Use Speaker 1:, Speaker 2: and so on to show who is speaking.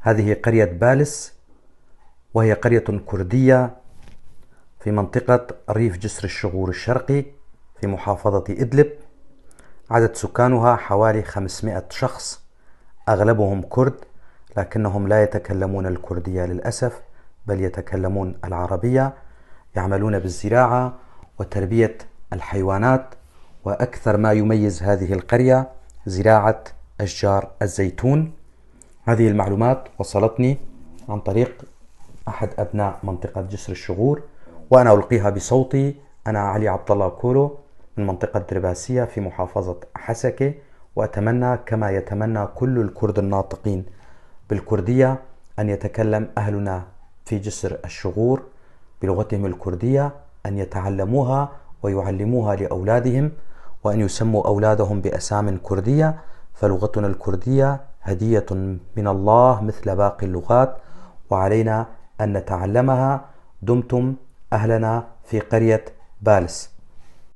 Speaker 1: هذه قرية بالس، وهي قرية كردية في منطقة ريف جسر الشغور الشرقي في محافظة إدلب. عدد سكانها حوالي 500 شخص، أغلبهم كرد، لكنهم لا يتكلمون الكردية للأسف، بل يتكلمون العربية. يعملون بالزراعة وتربية الحيوانات، وأكثر ما يميز هذه القرية زراعة أشجار الزيتون. هذه المعلومات وصلتني عن طريق أحد أبناء منطقة جسر الشغور، وأنا ألقيها بصوتي. أنا علي عبد الله كولو من منطقة درباسية في محافظة حسكة، وأتمنى كما يتمنى كل الكرد الناطقين بالكردية أن يتكلم أهلنا في جسر الشغور بلغتهم الكردية، أن يتعلموها ويعلموها لأولادهم، وأن يسموا أولادهم بأسام كردية، فلغتنا الكردية هدية من الله مثل باقي اللغات، وعلينا أن نتعلمها. دمتم أهلنا في قرية بالس.